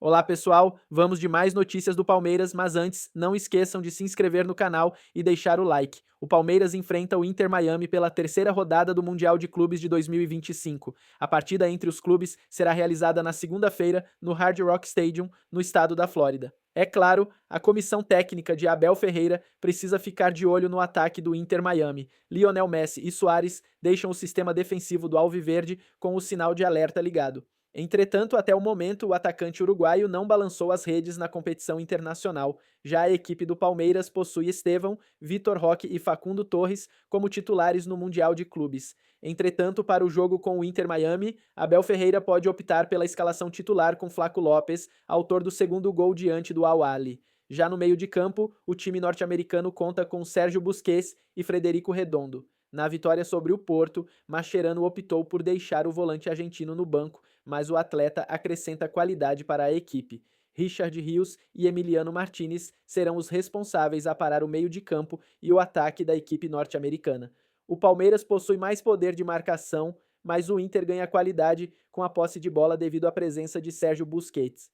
Olá pessoal, vamos de mais notícias do Palmeiras, mas antes, não esqueçam de se inscrever no canal e deixar o like. O Palmeiras enfrenta o Inter Miami pela terceira rodada do Mundial de Clubes de 2025. A partida entre os clubes será realizada na segunda-feira no Hard Rock Stadium, no estado da Flórida. É claro, a comissão técnica de Abel Ferreira precisa ficar de olho no ataque do Inter Miami. Lionel Messi e Suárez deixam o sistema defensivo do Alviverde com o sinal de alerta ligado. Entretanto, até o momento, o atacante uruguaio não balançou as redes na competição internacional. Já a equipe do Palmeiras possui Estevão, Vitor Roque e Facundo Torres como titulares no Mundial de Clubes. Entretanto, para o jogo com o Inter Miami, Abel Ferreira pode optar pela escalação titular com Flaco Lopes, autor do segundo gol diante do Al Ahly. Já no meio de campo, o time norte-americano conta com Sérgio Busquets e Frederico Redondo. Na vitória sobre o Porto, Mascherano optou por deixar o volante argentino no banco, mas o atleta acrescenta qualidade para a equipe. Richard Rios e Emiliano Martinez serão os responsáveis a parar o meio de campo e o ataque da equipe norte-americana. O Palmeiras possui mais poder de marcação, mas o Inter ganha qualidade com a posse de bola devido à presença de Sérgio Busquets.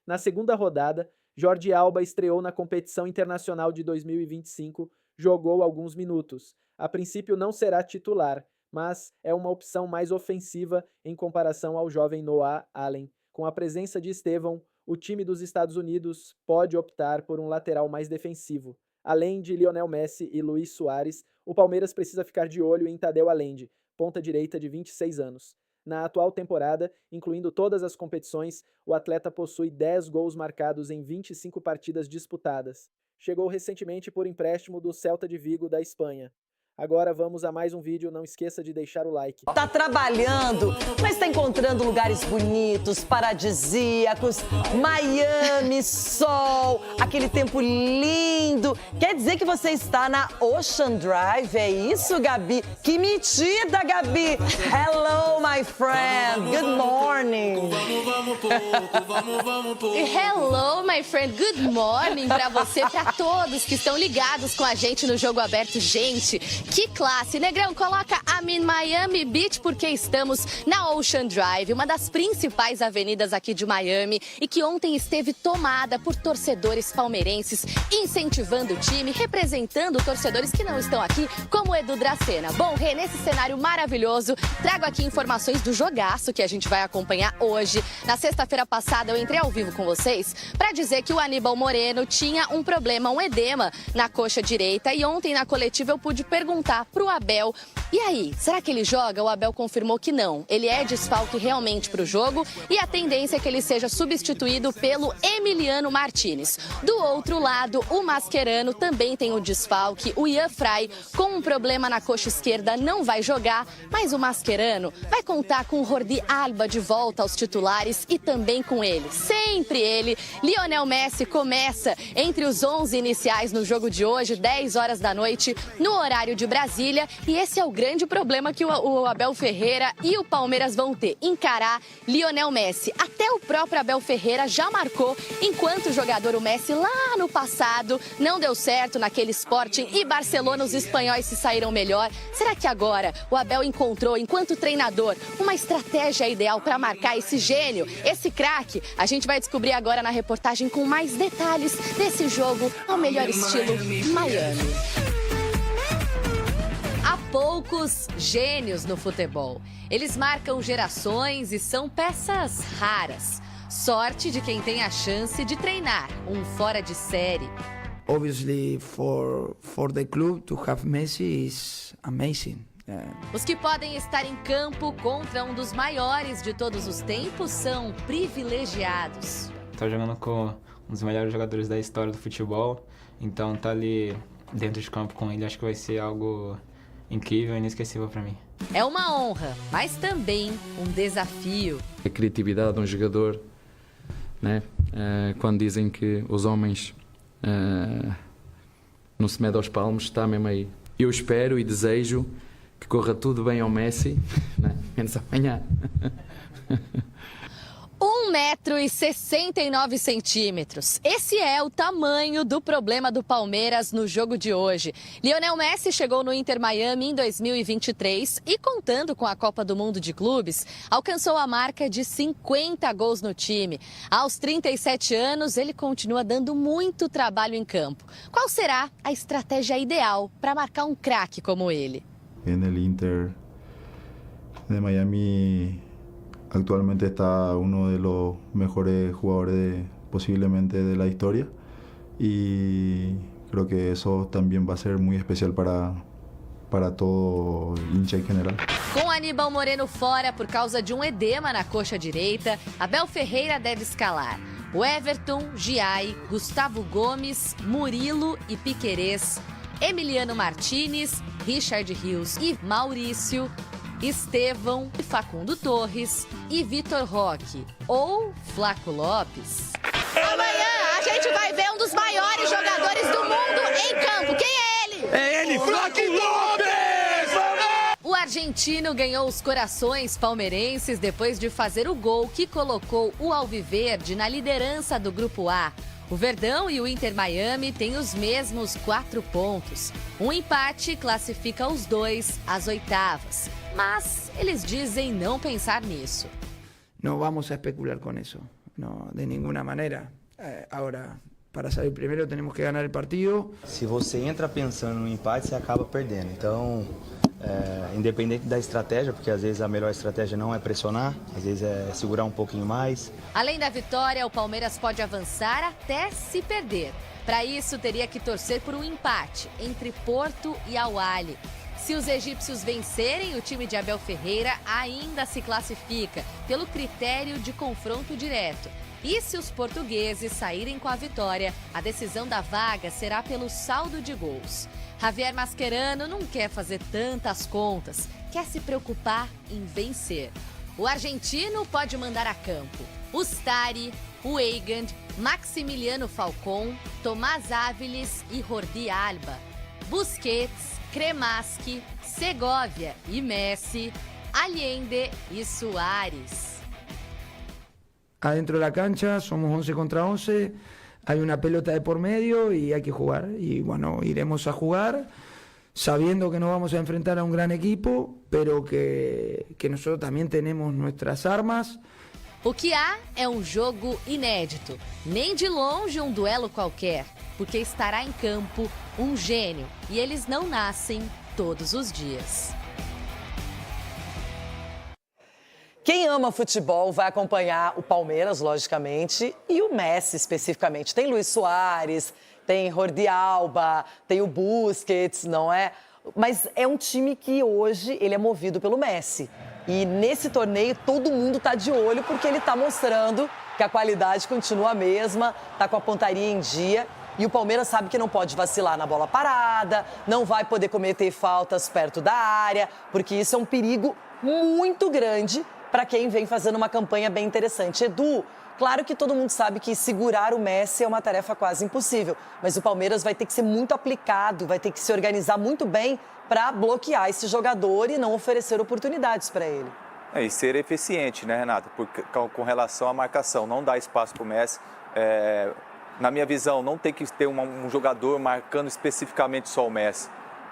Na segunda rodada, Jordi Alba estreou na competição internacional de 2025, jogou alguns minutos. A princípio não será titular, mas é uma opção mais ofensiva em comparação ao jovem Noah Allen. Com a presença de Estevão, o time dos Estados Unidos pode optar por um lateral mais defensivo. Além de Lionel Messi e Luis Suárez, o Palmeiras precisa ficar de olho em Tadeu Allende, ponta direita de 26 anos. Na atual temporada, incluindo todas as competições, o atleta possui 10 gols marcados em 25 partidas disputadas. Chegou recentemente por empréstimo do Celta de Vigo da Espanha. Agora vamos a mais um vídeo, não esqueça de deixar o like. Tá trabalhando, mas tá encontrando lugares bonitos, paradisíacos, Miami, sol, aquele tempo lindo. Quer dizer que você está na Ocean Drive, é isso, Gabi? Que metida, Gabi! Hello, my friend, good morning. Hello, my friend, good morning pra você, pra todos que estão ligados com a gente no Jogo Aberto. Gente, que classe! Negrão, coloca I'm in Miami Beach porque estamos na Ocean Drive, uma das principais avenidas aqui de Miami e que ontem esteve tomada por torcedores palmeirenses, incentivando o time, representando torcedores que não estão aqui, como o Edu Dracena. Bom, Rê, nesse cenário maravilhoso, trago aqui informações do jogaço que a gente vai acompanhar hoje. Na sexta-feira passada, eu entrei ao vivo com vocês para dizer que o Aníbal Moreno tinha um problema, um edema na coxa direita e ontem na coletiva eu pude perguntar pro Abel, e aí, será que ele joga? O Abel confirmou que não. Ele é desfalque realmente pro jogo e a tendência é que ele seja substituído pelo Emiliano Martinez. Do outro lado, o Mascherano também tem o desfalque. O Ian Fry, com um problema na coxa esquerda, não vai jogar, mas o Mascherano vai contar com o Jordi Alba de volta aos titulares e também com ele, sempre ele, Lionel Messi, começa entre os 11 iniciais no jogo de hoje, 10 horas da noite, no horário de Brasília, e esse é o grande problema que o Abel Ferreira e o Palmeiras vão ter, encarar Lionel Messi. Até o próprio Abel Ferreira já marcou, enquanto jogador o Messi lá no passado não deu certo naquele Sporting e Barcelona, os espanhóis se saíram melhor. Será que agora o Abel encontrou, enquanto treinador, uma estratégia ideal para marcar esse gênio, esse craque? A gente vai descobrir agora na reportagem com mais detalhes desse jogo ao melhor estilo Miami. Há poucos gênios no futebol. Eles marcam gerações e são peças raras. Sorte de quem tem a chance de treinar um fora de série. Obviously, for the club to have Messi is amazing. Os que podem estar em campo contra um dos maiores de todos os tempos são privilegiados. Tô jogando com um dos melhores jogadores da história do futebol, então tá ali dentro de campo com ele, acho que vai ser algo incrível e inesquecível para mim. É uma honra, mas também um desafio. A criatividade de um jogador, né? Quando dizem que os homens não se medem aos palmos, está mesmo aí. Eu espero e desejo que corra tudo bem ao Messi, né? Menos amanhã. 1,69 m. Esse é o tamanho do problema do Palmeiras no jogo de hoje. Lionel Messi chegou no Inter Miami em 2023 e, contando com a Copa do Mundo de Clubes, alcançou a marca de 50 gols no time. Aos 37 anos, ele continua dando muito trabalho em campo. Qual será a estratégia ideal para marcar um craque como ele? En el Inter de Miami actualmente está uno de los mejores jugadores posiblemente de la historia y creo que eso también va a ser muy especial para todo hincha en general. Com Aníbal Moreno fora por causa de um edema na coxa direita, Abel Ferreira deve escalar o Everton, Giai, Gustavo Gomes, Murilo e Piquerez, Emiliano Martinez, Richard Rios e Maurício, Estevão, Facundo Torres e Vitor Roque, ou Flaco Lopes. Amanhã a gente vai ver um dos maiores jogadores do mundo em campo. Quem é ele? É ele, Flaco Lopes! O argentino ganhou os corações palmeirenses depois de fazer o gol que colocou o Alviverde na liderança do Grupo A. O Verdão e o Inter Miami têm os mesmos 4 pontos. Um empate classifica os dois às oitavas. Mas eles dizem não pensar nisso. No vamos a especular con eso, no, de ninguna manera. Ahora, para salir primero tenemos que ganar el partido. Se você entra pensando no empate, você acaba perdendo. Então, independente da estratégia, porque às vezes a melhor estratégia não é pressionar, às vezes é segurar um pouquinho mais. Além da vitória, o Palmeiras pode avançar até se perder. Para isso, teria que torcer por um empate entre Porto e Al-Ahly. Se os egípcios vencerem, o time de Abel Ferreira ainda se classifica pelo critério de confronto direto. E se os portugueses saírem com a vitória, a decisão da vaga será pelo saldo de gols. Javier Mascherano não quer fazer tantas contas, quer se preocupar em vencer. O argentino pode mandar a campo o Stari, o Weigand, Maximiliano Falcón, Tomás Áviles e Jordi Alba, Busquets, Cremaschi, Segovia e Messi, Allende e Suárez. Adentro de la cancha somos 11 contra 11, hay una pelota de por medio y hay que jugar. Y bueno, iremos a jugar sabiendo que nos vamos a enfrentar a un gran equipo, pero que nosotros también tenemos nuestras armas. O que há é um jogo inédito, nem de longe um duelo qualquer, porque estará em campo um gênio e eles não nascem todos os dias. Quem ama futebol vai acompanhar o Palmeiras, logicamente, e o Messi especificamente. Tem Luis Suárez, tem Jordi Alba, tem o Busquets, não é? Mas é um time que hoje ele é movido pelo Messi. E nesse torneio todo mundo está de olho porque ele está mostrando que a qualidade continua a mesma, está com a pontaria em dia. E o Palmeiras sabe que não pode vacilar na bola parada, não vai poder cometer faltas perto da área, porque isso é um perigo muito grande para quem vem fazendo uma campanha bem interessante. Edu, claro que todo mundo sabe que segurar o Messi é uma tarefa quase impossível, mas o Palmeiras vai ter que ser muito aplicado, vai ter que se organizar muito bem para bloquear esse jogador e não oferecer oportunidades para ele. E ser eficiente, né, Renata? Porque, com relação à marcação, não dá espaço para o Messi. Na minha visão, não tem que ter um jogador marcando especificamente só o Messi.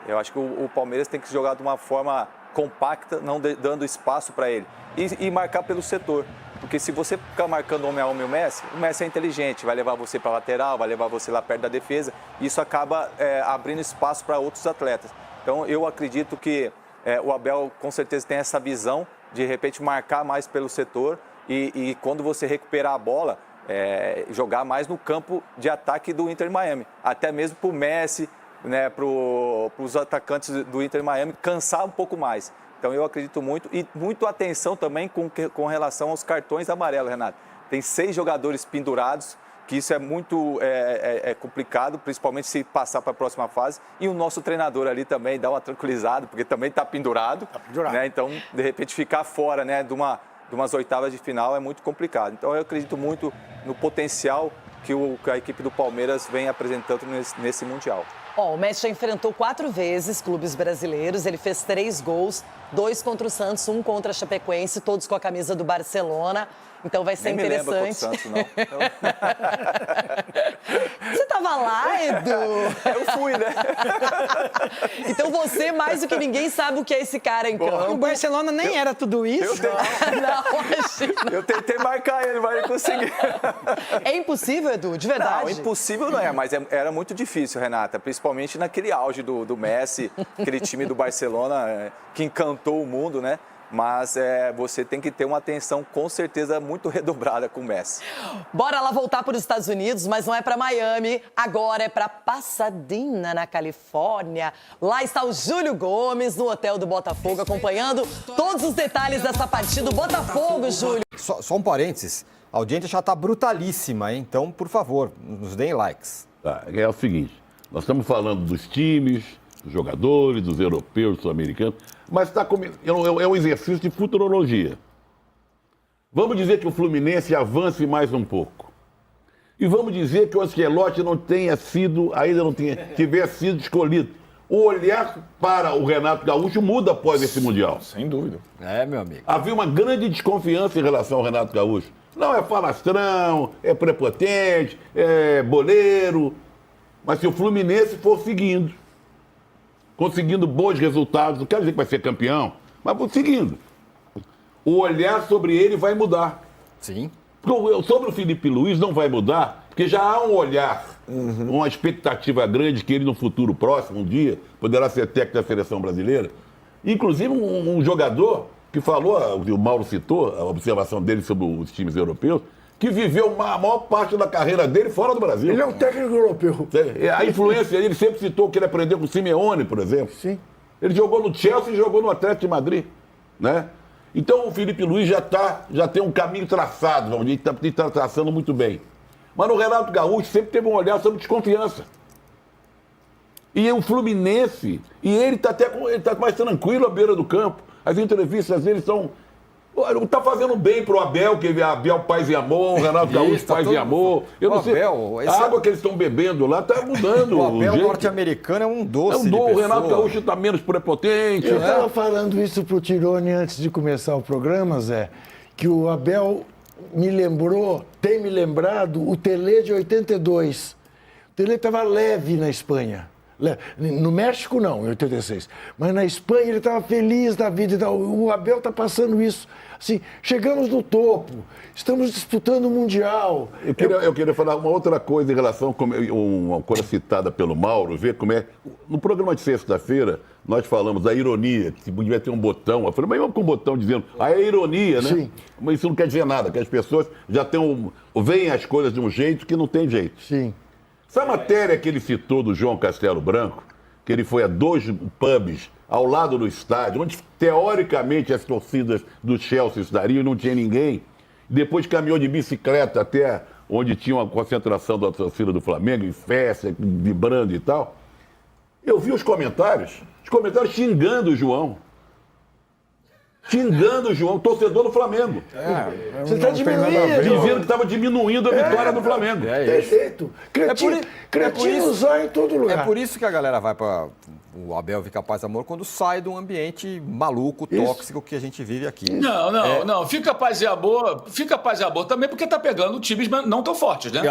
Eu acho que o Palmeiras tem que jogar de uma forma compacta, não dando espaço para ele. E marcar pelo setor. Porque se você ficar marcando homem a homem o Messi é inteligente, vai levar você para a lateral, vai levar você lá perto da defesa. E isso acaba abrindo espaço para outros atletas. Então, eu acredito que o Abel, com certeza, tem essa visão de repente, marcar mais pelo setor e quando você recuperar a bola, jogar mais no campo de ataque do Inter Miami. Até mesmo para o Messi, né, para os atacantes do Inter Miami, cansar um pouco mais. Então, eu acredito muito. E muito atenção também com relação aos cartões amarelos, Renato. Tem 6 jogadores pendurados, que isso é muito complicado, principalmente se passar para a próxima fase. E o nosso treinador ali também dá uma tranquilizada, porque também está pendurado. Né? Então, de repente, ficar fora, né, de umas oitavas de final é muito complicado. Então, eu acredito muito no potencial que a equipe do Palmeiras vem apresentando nesse Mundial. O Messi já enfrentou 4 vezes clubes brasileiros, ele fez 3 gols 2 contra o Santos, 1 contra a Chapecoense, todos com a camisa do Barcelona. Então vai ser Nem interessante. me lembro Santos, não. Você tava lá, Edu? Eu fui, né? Então você, mais do que ninguém, sabe o que é esse cara em campo. O Barcelona nem era tudo isso. Não, imagina. Eu tentei marcar ele, mas não consegui. É impossível, Edu, de verdade. Não, impossível não é, mas era muito difícil, Renata. Principalmente naquele auge do Messi, aquele time do Barcelona que encantou o mundo, né? Mas você tem que ter uma atenção, com certeza, muito redobrada com o Messi. Bora lá voltar para os Estados Unidos, mas não é para Miami, agora é para Pasadena, na Califórnia. Lá está o Júlio Gomes, no hotel do Botafogo, acompanhando todos os detalhes dessa partida. O Botafogo, Júlio. Só um parênteses, a audiência já está brutalíssima, hein? Então, por favor, nos deem likes. Tá, é o seguinte, nós estamos falando dos times, dos jogadores, dos europeus, dos sul-americanos, mas é um exercício de futurologia. Vamos dizer que o Fluminense avance mais um pouco. E vamos dizer que o Ancelotti não tenha sido, ainda não tiver sido escolhido. O olhar para o Renato Gaúcho muda após esse Mundial. Sem dúvida. É, meu amigo. Havia uma grande desconfiança em relação ao Renato Gaúcho. Não, é falastrão, é prepotente, é boleiro. Mas se o Fluminense for seguindo, conseguindo bons resultados, não quero dizer que vai ser campeão, mas seguindo, o olhar sobre ele vai mudar. Sim. Sobre o Felipe Luiz não vai mudar, porque já há um olhar, uma expectativa grande que ele no futuro próximo, um dia, poderá ser técnico da seleção brasileira. Inclusive um jogador que falou, o Mauro citou, a observação dele sobre os times europeus, que viveu a maior parte da carreira dele fora do Brasil. Ele é um técnico europeu. A influência, ele sempre citou que ele aprendeu com o Simeone, por exemplo. Sim. Ele jogou no Chelsea e jogou no Atlético de Madrid, né? Então o Felipe Luiz já tem um caminho traçado, vamos dizer, está traçando muito bem. Mas o Renato Gaúcho sempre teve um olhar sobre desconfiança. E o Fluminense, e ele está mais tranquilo à beira do campo. As entrevistas dele são... Está fazendo bem pro Abel, que Abel paz e amor, o Renato Gaúcho paz e amor. Eu não sei, a água que eles estão bebendo lá está mudando. O Abel norte-americano é um doce de o Renato Gaúcho está menos prepotente. Eu estava falando isso pro Tirone antes de começar o programa, Zé, que o Abel tem me lembrado o Tele de 82. O Tele estava leve na Espanha. No México não, em 86. Mas na Espanha ele estava feliz da vida e tal. O Abel está passando isso. Assim, chegamos no topo, estamos disputando o Mundial. Eu queria falar uma outra coisa em relação a uma coisa citada pelo Mauro, ver como é. No programa de sexta-feira, nós falamos da ironia, que devia ter um botão. Eu falei, mas vamos com um botão dizendo, é ironia, né? Sim. Mas isso não quer dizer nada, que as pessoas já veem as coisas de um jeito que não tem jeito. Sim. Essa matéria que ele citou do João Castelo Branco, que ele foi a 2 pubs ao lado do estádio, onde teoricamente as torcidas do Chelsea estariam e não tinha ninguém, depois caminhou de bicicleta até onde tinha uma concentração da torcida do Flamengo, em festa, vibrando e tal. Eu vi os comentários xingando o João. Xingando o João, torcedor do Flamengo. Você está diminuindo. Dizendo que estava diminuindo a vitória do Flamengo. Tem jeito. Cretino zóio em todo lugar. É por isso que a galera vai para o Abel fica paz e amor quando sai de um ambiente maluco, tóxico que a gente vive aqui. Não. Fica paz e amor também porque tá pegando times não tão fortes, né?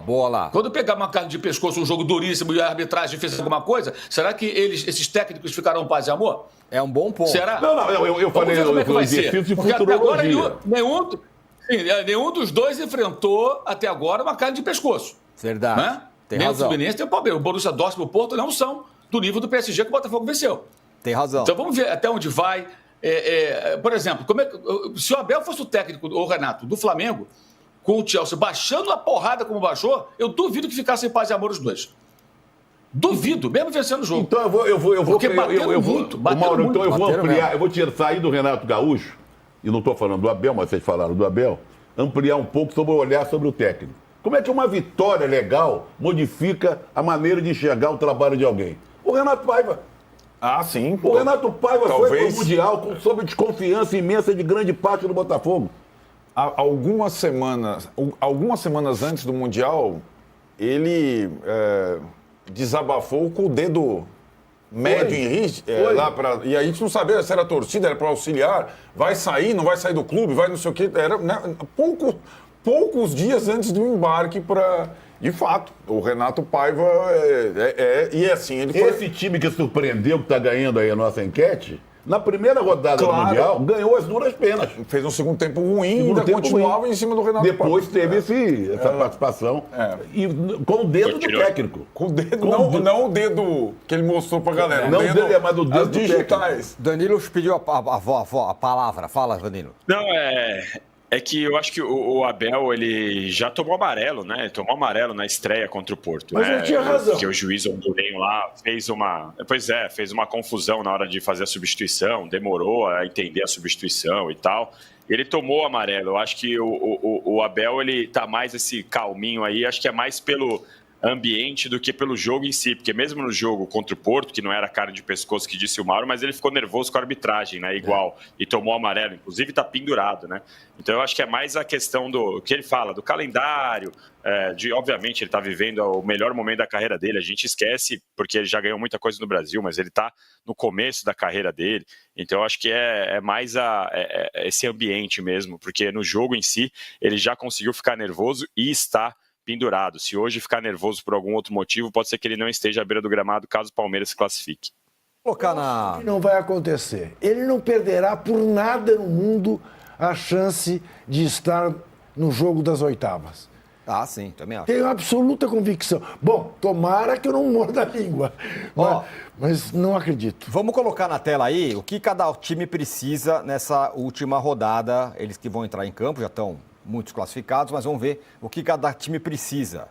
Boa lá. Quando pegar uma carne de pescoço, um jogo duríssimo e a arbitragem fez alguma coisa, será que esses técnicos ficarão paz e amor? É um bom ponto. Será? Não, eu falei como é que vai exercício ser? de Porque até agora futurologia. nenhum dos dois enfrentou até agora uma carne de pescoço. Verdade. Né? Tem Nem razão. o Fluminense, nem o Palmeiras. O Borussia Dortmund e o Porto não são do nível do PSG que o Botafogo venceu. Tem razão. Então vamos ver até onde vai. Por exemplo, se o Abel fosse o técnico, o Renato, do Flamengo, com o Chelsea baixando a porrada como baixou, eu duvido que ficassem paz e amor os dois. Duvido, mesmo vencendo o jogo. Então eu vou Porque bateram muito. Mauro, então eu vou ampliar, mesmo. eu vou sair do Renato Gaúcho, e não estou falando do Abel, mas vocês falaram do Abel, ampliar um pouco sobre o olhar sobre o técnico. Como é que uma vitória legal modifica a maneira de enxergar o trabalho de alguém? O Renato Paiva. Sim. O Renato Paiva foi para o Mundial sob desconfiança imensa de grande parte do Botafogo. Algumas semanas antes do Mundial, ele desabafou com o dedo médio em risco, lá pra, e a gente não sabia se era torcida, era para auxiliar, vai sair, não vai sair do clube, vai não sei o quê. Era, né, poucos dias antes do embarque para... De fato, o Renato Paiva e assim, ele foi... Esse time que surpreendeu, que está ganhando aí a nossa enquete, na primeira rodada do Mundial, ganhou as duras penas. Fez um segundo tempo ruim, ainda continuava em cima do Renato Paiva. Depois teve essa participação. E com o dedo do técnico. Com o dedo, não o dedo que ele mostrou pra galera. Não o dedo, mas o dedo digitais. Danilo pediu a palavra. Fala, Danilo. Não, é que eu acho que o Abel, ele já tomou amarelo, né? Ele tomou amarelo na estreia contra o Porto. Mas né? ele tinha razão. Porque o juiz hondurenho lá fez uma confusão na hora de fazer a substituição, demorou a entender a substituição e tal. Ele tomou amarelo. Eu acho que o Abel, ele tá mais esse calminho aí, acho que é mais pelo ambiente do que pelo jogo em si, porque mesmo no jogo contra o Porto, que não era cara de pescoço que disse o Mauro, mas ele ficou nervoso com a arbitragem, né, igual, e tomou amarelo, inclusive tá pendurado, né, então eu acho que é mais a questão do que ele fala, do calendário, obviamente ele tá vivendo o melhor momento da carreira dele, a gente esquece, porque ele já ganhou muita coisa no Brasil, mas ele tá no começo da carreira dele, então eu acho que é mais esse ambiente mesmo, porque no jogo em si, ele já conseguiu ficar nervoso e está pendurado. Se hoje ficar nervoso por algum outro motivo, pode ser que ele não esteja à beira do gramado caso o Palmeiras se classifique. Não vai acontecer. Ele não perderá por nada no mundo a chance de estar no jogo das oitavas. Ah, sim, também acho. Tenho absoluta convicção. Bom, tomara que eu não morda a língua. Mas não acredito. Vamos colocar na tela aí o que cada time precisa nessa última rodada. Eles que vão entrar em campo já estão muitos classificados, mas vamos ver o que cada time precisa.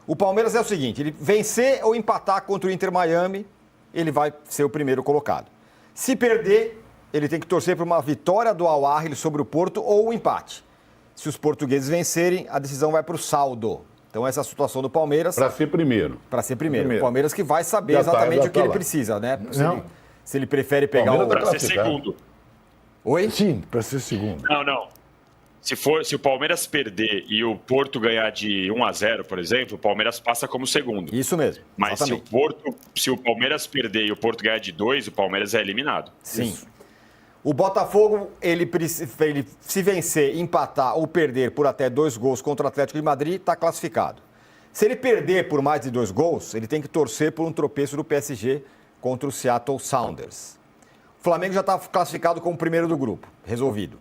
O Palmeiras é o seguinte, ele vencer ou empatar contra o Inter Miami, ele vai ser o primeiro colocado. Se perder, ele tem que torcer por uma vitória do Al Ahly sobre o Porto ou um empate. Se os portugueses vencerem, a decisão vai para o saldo. Então essa é a situação do Palmeiras. Para ser primeiro. Para ser primeiro. O Palmeiras que vai saber exatamente o que ele precisa, né? Se ele prefere pegar o... Para ser segundo. Oi? Sim, para ser segundo. Não. Se o Palmeiras perder e o Porto ganhar de 1-0, por exemplo, o Palmeiras passa como segundo. Isso mesmo. Mas se o Palmeiras perder e o Porto ganhar de 2, o Palmeiras é eliminado. Sim. Isso. O Botafogo, ele se vencer, empatar ou perder por até 2 gols contra o Atlético de Madrid, está classificado. Se ele perder por mais de 2 gols, ele tem que torcer por um tropeço do PSG contra o Seattle Sounders. O Flamengo já está classificado como primeiro do grupo, resolvido.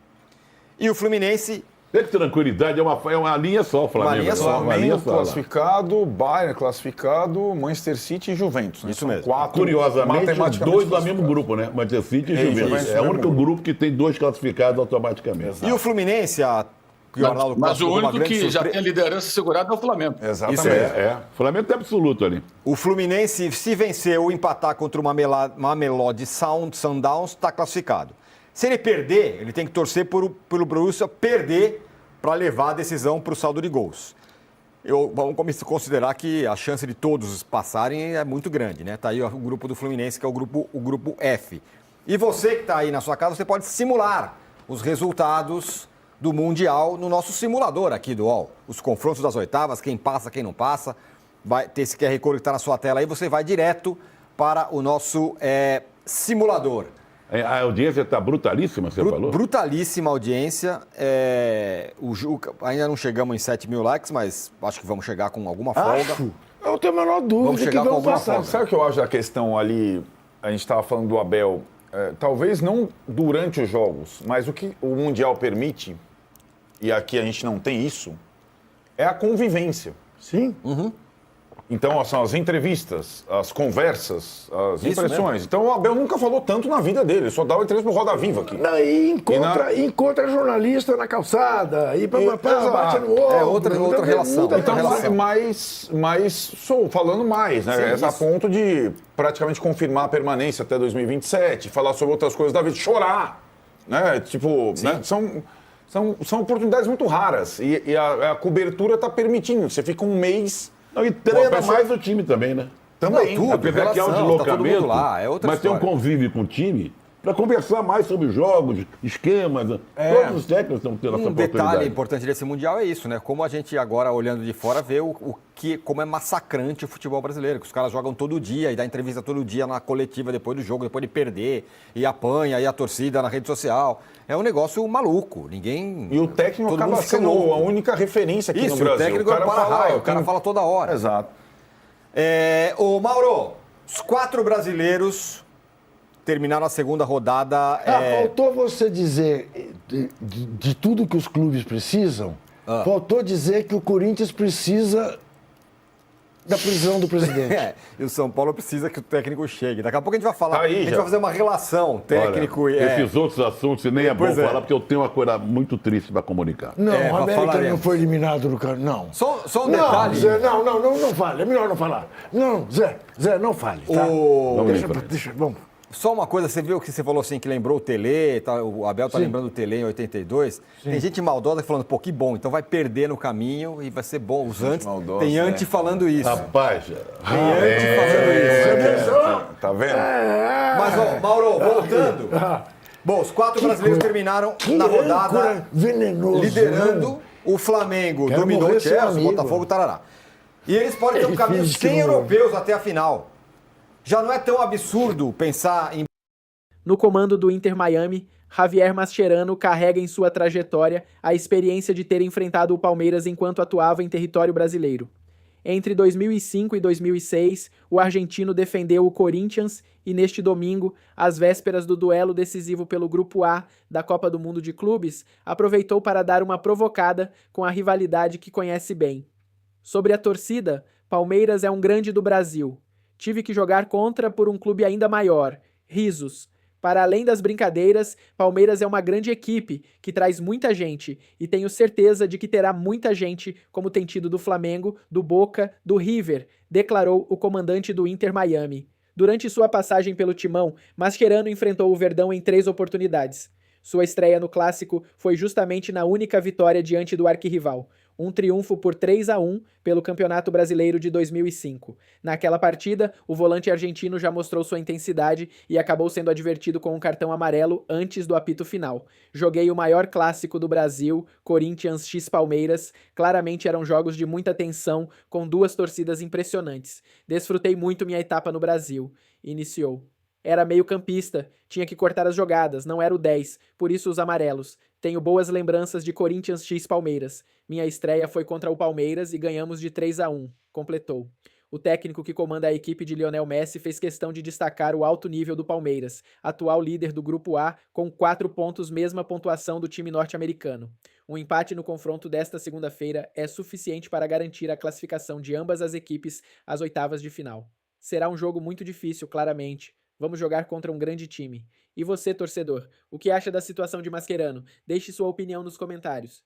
E o Fluminense... Tem tranquilidade, é uma linha só, o Flamengo. Uma linha só. Flamengo classificado, Bayern classificado, Manchester City e Juventus. Né? Isso mesmo. 4, curiosamente, 2 do mesmo grupo, né? Manchester City e Juventus. É o único grupo que tem 2 classificados automaticamente. Exato. E o Fluminense, mas o único que já tem a liderança segurada é o Flamengo. Exatamente. Isso o Flamengo tem absoluto ali. O Fluminense, se vencer ou empatar contra o Mamelodi Sundowns, está classificado. Se ele perder, ele tem que torcer pelo Borussia perder para levar a decisão para o saldo de gols. Vamos considerar que a chance de todos passarem é muito grande, né? Está aí o grupo do Fluminense, que é o grupo F. E você que está aí na sua casa, você pode simular os resultados do Mundial no nosso simulador aqui do UOL. Os confrontos das oitavas, quem passa, quem não passa. Vai ter esse QR Code que está na sua tela aí, você vai direto para o nosso simulador. A audiência está brutalíssima, você falou? Brutalíssima audiência. Ainda não chegamos em 7 mil likes, mas acho que vamos chegar com alguma folga. Eu não tenho a menor dúvida que vamos passar. Sabe o que eu acho da questão ali? A gente estava falando do Abel. Talvez não durante os jogos, mas o que o Mundial permite, e aqui a gente não tem isso, é a convivência. Sim. Uhum. Então, são as entrevistas, as conversas, as impressões. Então, o Abel nunca falou tanto na vida dele, só dá o entrevista pro Roda Viva aqui. Não, e encontra jornalista na calçada, bate no ombro. É outra relação. Então, mas falando mais, né? Sim, a ponto de praticamente confirmar a permanência até 2027, falar sobre outras coisas da vida, chorar, né? Tipo, né? São oportunidades muito raras e a cobertura está permitindo. Você fica um mês... E treina mais o time também, né? Também. Apesar que é um deslocamento, lá, é outra mas história. tem um convívio com o time para conversar mais sobre jogos, esquemas. Todos os técnicos estão tendo essa oportunidade. Detalhe importante desse Mundial é isso, né? Como a gente agora, olhando de fora, vê como é massacrante o futebol brasileiro, que os caras jogam todo dia e dá entrevista todo dia na coletiva depois do jogo, depois de perder, e apanha, e a torcida na rede social. É um negócio maluco, ninguém... E o técnico acaba sendo a única referência aqui no Brasil. O técnico é o para-raio, o cara fala toda hora. Exato. Ô Mauro, os 4 brasileiros terminaram a segunda rodada... Faltou você dizer, de tudo que os clubes precisam, faltou dizer que o Corinthians precisa da prisão do presidente. E o São Paulo precisa que o técnico chegue. Daqui a pouco a gente vai falar, Aí, a gente já. vai fazer uma relação técnico Olha, e... esses outros assuntos nem é bom falar, porque eu tenho uma coisa muito triste para comunicar. Não, o América não foi eliminado do campo, não. Só um detalhe. Zé, não fale, é melhor não falar. Não, Zé, não fale, tá? Vamos. Só uma coisa, você viu que você falou assim, que lembrou o Tele, tá, o Abel tá lembrando o Tele em 82. Tem gente maldosa falando, pô, que bom, então vai perder no caminho e vai ser bom. Os antes, maldosa, tem antes falando isso. Rapaz, Tem antes falando isso. Tá vendo? Mas, ó, Mauro, voltando. Bom, os 4 brasileiros terminaram na rodada venenoso, liderando. O Flamengo dominou o Chelsea, o Botafogo, tarará. E eles podem ter um caminho sem europeus até a final. Já não é tão absurdo pensar em... No comando do Inter Miami, Javier Mascherano carrega em sua trajetória a experiência de ter enfrentado o Palmeiras enquanto atuava em território brasileiro. Entre 2005 e 2006, o argentino defendeu o Corinthians e neste domingo, às vésperas do duelo decisivo pelo Grupo A da Copa do Mundo de Clubes, aproveitou para dar uma provocada com a rivalidade que conhece bem. Sobre a torcida, Palmeiras é um grande do Brasil. Tive que jogar contra por um clube ainda maior. Risos. Para além das brincadeiras, Palmeiras é uma grande equipe que traz muita gente e tenho certeza de que terá muita gente, como tem tido do Flamengo, do Boca, do River, declarou o comandante do Inter Miami. Durante sua passagem pelo timão, Mascherano enfrentou o Verdão em 3 oportunidades. Sua estreia no Clássico foi justamente na única vitória diante do arquirrival, um triunfo por 3-1 pelo Campeonato Brasileiro de 2005. Naquela partida, o volante argentino já mostrou sua intensidade e acabou sendo advertido com um cartão amarelo antes do apito final. Joguei o maior clássico do Brasil, Corinthians x Palmeiras. Claramente eram jogos de muita tensão, com 2 torcidas impressionantes. Desfrutei muito minha etapa no Brasil. Iniciou. Era meio campista, tinha que cortar as jogadas, não era o 10, por isso os amarelos. Tenho boas lembranças de Corinthians x Palmeiras. Minha estreia foi contra o Palmeiras e ganhamos de 3-1, completou. O técnico que comanda a equipe de Lionel Messi fez questão de destacar o alto nível do Palmeiras, atual líder do Grupo A, com 4 pontos, mesma pontuação do time norte-americano. Um empate no confronto desta segunda-feira é suficiente para garantir a classificação de ambas as equipes às oitavas de final. Será um jogo muito difícil, claramente. Vamos jogar contra um grande time. E você, torcedor, o que acha da situação de Mascherano? Deixe sua opinião nos comentários.